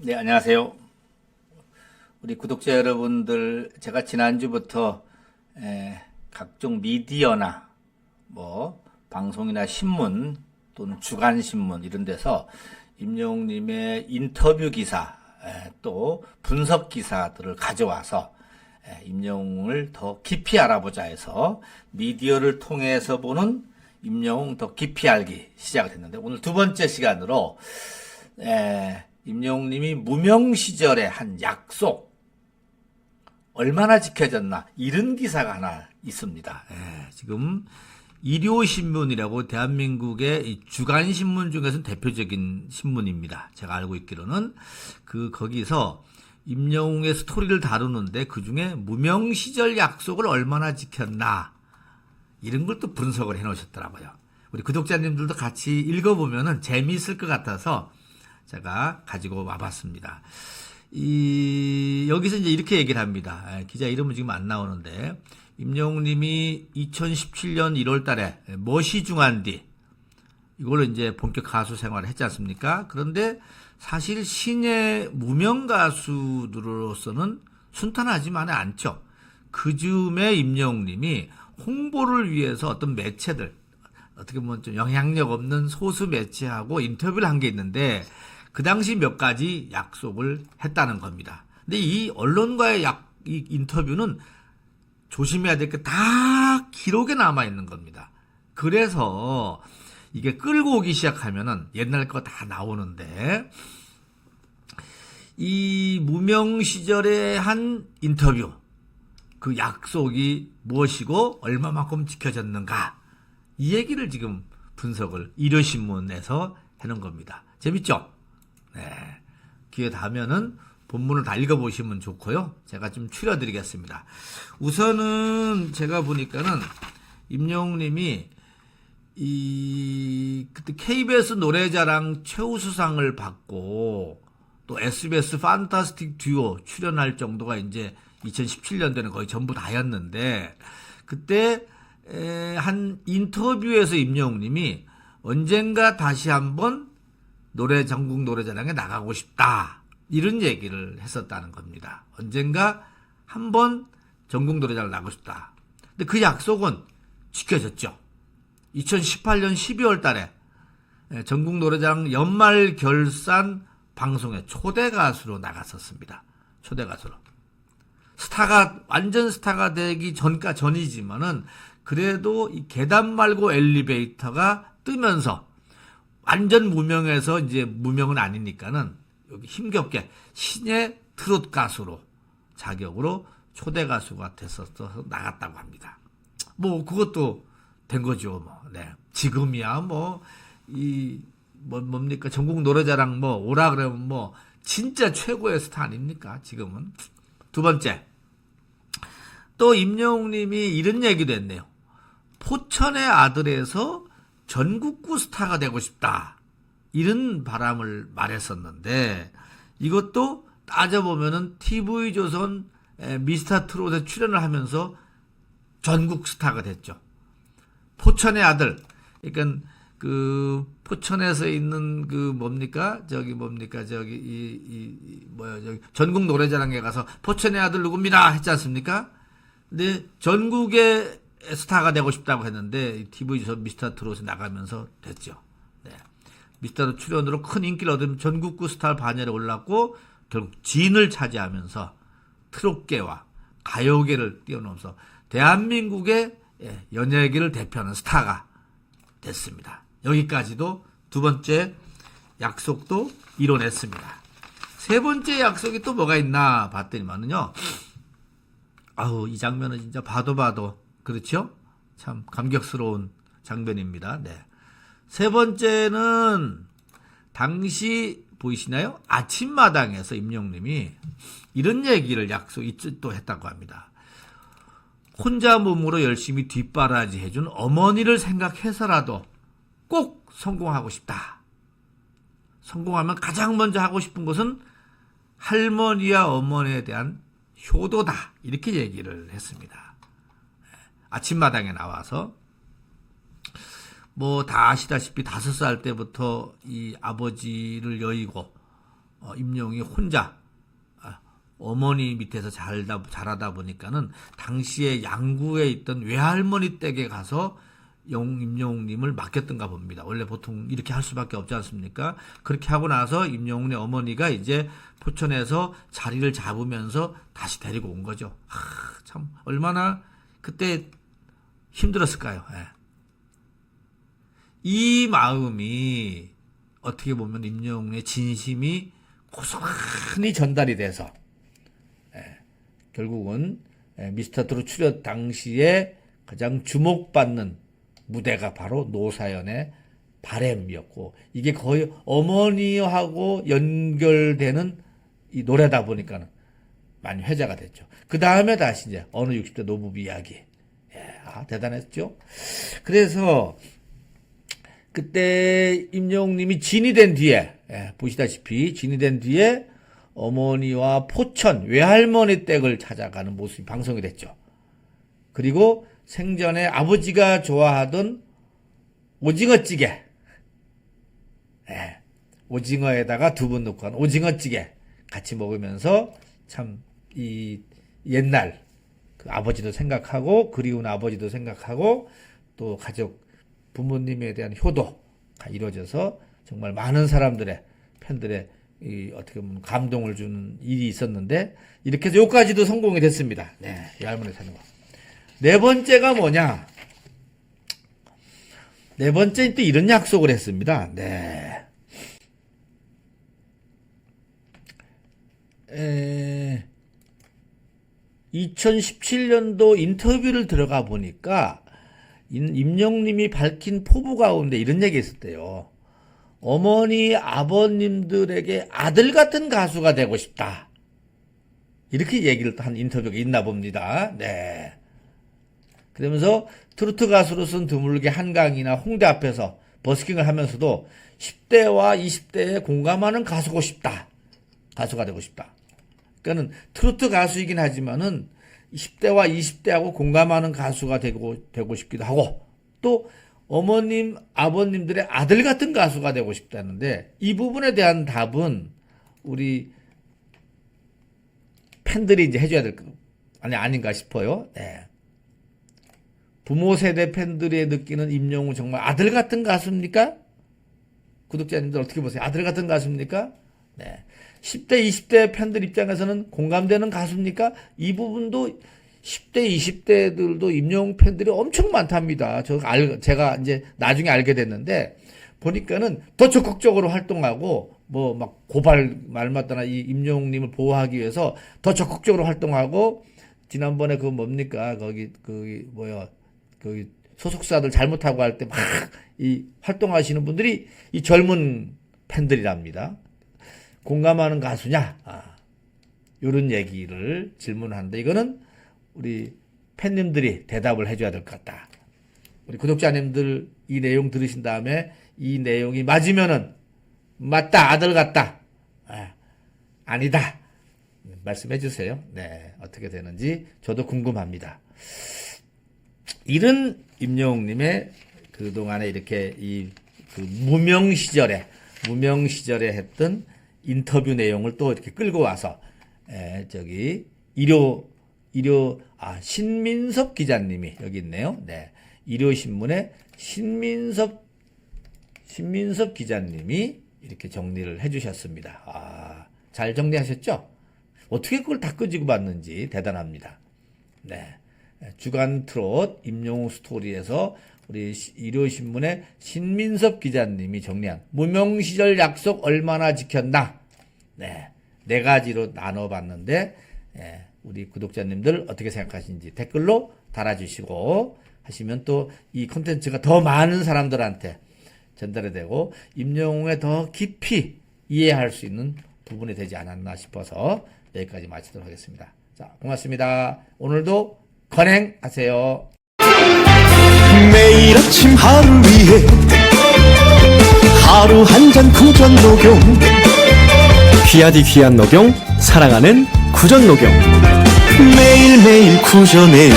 네, 안녕하세요. 우리 구독자 여러분들, 제가 지난주부터 각종 미디어나 방송이나 신문 또는 주간신문 이런 데서 임영웅님의 인터뷰 기사, 또 분석 기사들을 가져와서 임영웅을 더 깊이 알아보자 해서 미디어를 통해서 보는 임영웅 더 깊이 알기 시작했는데, 오늘 두 번째 시간으로 임영웅님이 무명 시절에 한 약속 얼마나 지켜졌나, 이런 기사가 하나 있습니다. 지금 일요신문이라고 대한민국의 이 주간신문 중에서는 대표적인 신문입니다. 제가 알고 있기로는 거기서 임영웅의 스토리를 다루는데 그중에 무명 시절 약속을 얼마나 지켰나, 이런 걸 또 분석을 해 놓으셨더라고요. 우리 구독자님들도 같이 읽어보면 재미있을 것 같아서 제가 가지고 와봤습니다. 여기서 이제 이렇게 얘기를 합니다. 기자 이름은 지금 안 나오는데, 임영웅님이 2017년 1월 달에 멋이 중한 뒤, 이걸로 이제 본격 가수 생활을 했지 않습니까? 그런데 사실 신예 무명 가수들로서는 순탄하지만은 않죠. 그 즈음에 임영웅님이 홍보를 위해서 어떤 매체들, 어떻게 보면 좀 영향력 없는 소수 매체하고 인터뷰를 한 게 있는데, 그 당시 몇 가지 약속을 했다는 겁니다. 근데 이 언론과의 이 인터뷰는 조심해야 될 게 다 기록에 남아 있는 겁니다. 그래서 이게 끌고 오기 시작하면은 옛날 거 다 나오는데, 이 무명 시절에 한 인터뷰, 그 약속이 무엇이고 얼마만큼 지켜졌는가, 이 얘기를 지금 분석을 일요신문에서 해놓은 겁니다. 재밌죠? 네. 기회 닿으면은 본문을 다 읽어보시면 좋고요. 제가 좀 추려드리겠습니다. 우선은 제가 보니까는 임영웅님이 그때 KBS 노래자랑 최우수상을 받고 또 SBS 판타스틱 듀오 출연할 정도가 이제 2017년도에는 거의 전부 다였는데, 그때 한 인터뷰에서 임영웅님이 언젠가 다시 한번 전국 노래자랑에 나가고 싶다, 이런 얘기를 했었다는 겁니다. 언젠가 한번 전국 노래자랑 나가고 싶다. 근데 그 약속은 지켜졌죠. 2018년 12월 달에 전국 노래자랑 연말 결산 방송에 초대 가수로 나갔었습니다. 초대 가수로. 완전 스타가 되기 전이지만은 그래도 이 계단 말고 엘리베이터가 뜨면서 완전 무명에서 이제 무명은 아니니까는 여기 힘겹게 신예 트롯 가수로 자격으로 초대 가수가 됐어서 나갔다고 합니다. 그것도 된 거죠. 네. 지금이야 뭡니까? 전국 노래자랑 오라 그러면 진짜 최고의 스타 아닙니까? 지금은. 두 번째. 또 임영웅님이 이런 얘기도 했네요. 포천의 아들에서 전국구 스타가 되고 싶다, 이런 바람을 말했었는데, 이것도 따져보면은 TV조선 미스터 트롯에 출연을 하면서 전국 스타가 됐죠. 포천의 아들, 그러니까 포천에서 있는 전국 노래자랑에 가서 포천의 아들 누굽니다 했지 않습니까? 근데 전국의 스타가 되고 싶다고 했는데 TV조선 미스터 트롯에 나가면서 됐죠. 네. 미스터 트롯 출연으로 큰 인기를 얻으면 전국구 스타 반열에 올랐고, 결국 진을 차지하면서 트롯계와 가요계를 뛰어넘어서 대한민국의 연예계를 대표하는 스타가 됐습니다. 여기까지도 두 번째 약속도 이뤄냈습니다. 세 번째 약속이 또 뭐가 있나 봤더니만은요, 이 장면은 진짜 봐도 그렇죠? 참 감격스러운 장면입니다. 네. 세 번째는 당시 보이시나요? 아침마당에서 임영웅님이 이런 얘기를 또 했다고 합니다. 혼자 몸으로 열심히 뒷바라지 해준 어머니를 생각해서라도 꼭 성공하고 싶다. 성공하면 가장 먼저 하고 싶은 것은 할머니와 어머니에 대한 효도다, 이렇게 얘기를 했습니다. 아침마당에 나와서 다 아시다시피 5살 때부터 이 아버지를 여의고 임영웅이 혼자 어머니 밑에서 자라다 보니까는 당시에 양구에 있던 외할머니 댁에 가서 임영웅님을 맡겼던가 봅니다. 원래 보통 이렇게 할 수밖에 없지 않습니까? 그렇게 하고 나서 임영웅의 어머니가 이제 포천에서 자리를 잡으면서 다시 데리고 온 거죠. 참 얼마나 그때 힘들었을까요? 예. 이 마음이 어떻게 보면 임영웅의 진심이 고스란히 전달이 돼서 결국은 미스터트롯 출연 당시에 가장 주목받는 무대가 바로 노사연의 바램이었고, 이게 거의 어머니하고 연결되는 이 노래다 보니까는 많이 회자가 됐죠. 그 다음에 다시 이제 어느 60대 노부부 이야기. 대단했죠. 그래서 그때 임영웅님이 진이 된 뒤에, 보시다시피 진이 된 뒤에 어머니와 포천 외할머니 댁을 찾아가는 모습이 방송이 됐죠. 그리고 생전에 아버지가 좋아하던 오징어찌개, 오징어에다가 두부 넣고 한 오징어찌개 같이 먹으면서 참 이 옛날 그 아버지도 생각하고 그리운 아버지도 생각하고 또 가족 부모님에 대한 효도가 이루어져서 정말 많은 사람들의 팬들의 이 어떻게 보면 감동을 주는 일이 있었는데, 이렇게 해서 여기까지도 성공이 됐습니다. 이 할머니 사는 거. 네 번째가 뭐냐? 네 번째는 또 이런 약속을 했습니다. 2017년도 인터뷰를 들어가 보니까 임영웅님이 밝힌 포부 가운데 이런 얘기 있었대요. 어머니, 아버님들에게 아들 같은 가수가 되고 싶다. 이렇게 얘기를 한 인터뷰가 있나 봅니다. 그러면서 트로트 가수로서는 드물게 한강이나 홍대 앞에서 버스킹을 하면서도 10대와 20대에 공감하는 가수가 되고 싶다. 그러니까는 트로트 가수이긴 하지만은 10대와 20대하고 공감하는 가수가 되고 싶기도 하고, 또 어머님, 아버님들의 아들 같은 가수가 되고 싶다는데, 이 부분에 대한 답은 우리 팬들이 이제 해줘야 될 거 아닌가 싶어요. 부모 세대 팬들이 느끼는 임영웅 정말 아들 같은 가수입니까? 구독자님들 어떻게 보세요? 아들 같은 가수입니까? 10대, 20대 팬들 입장에서는 공감되는 가수입니까? 이 부분도 10대, 20대들도 임영웅 팬들이 엄청 많답니다. 제가 이제 나중에 알게 됐는데, 보니까는 더 적극적으로 활동하고, 뭐 막 고발 말마따나 이 임영웅님을 보호하기 위해서 더 적극적으로 활동하고, 지난번에 그 뭡니까? 거기 소속사들 잘못하고 할 때 막 이 활동하시는 분들이 이 젊은 팬들이랍니다. 공감하는 가수냐? 요런 얘기를 질문하는데, 이거는 우리 팬님들이 대답을 해줘야 될 것 같다. 우리 구독자님들 이 내용 들으신 다음에 이 내용이 맞으면은 맞다, 아들 같다, 아니다, 말씀해 주세요. 어떻게 되는지 저도 궁금합니다. 이런 임영웅님의 그동안에 이렇게 그 무명 시절에 했던 인터뷰 내용을 또 이렇게 끌고 와서 신민섭 기자님이 여기 있네요. 일요신문의 신민섭 기자님이 이렇게 정리를 해주셨습니다. 잘 정리하셨죠? 어떻게 그걸 다 끄지고 봤는지 대단합니다. 주간 트롯 임영웅 스토리에서 우리 일요신문의 신민섭 기자님이 정리한 무명 시절 약속 얼마나 지켰나, 네 가지로 나눠봤는데, 우리 구독자님들 어떻게 생각하시는지 댓글로 달아주시고 하시면 또 이 콘텐츠가 더 많은 사람들한테 전달이 되고 임영웅에 더 깊이 이해할 수 있는 부분이 되지 않았나 싶어서 여기까지 마치도록 하겠습니다. 자, 고맙습니다. 오늘도 건행하세요. 매일 아침 하루 위에 하루 한 잔 구전 녹용, 귀하디 귀한 녹용, 사랑하는 구전 녹용, 매일매일 구전해요.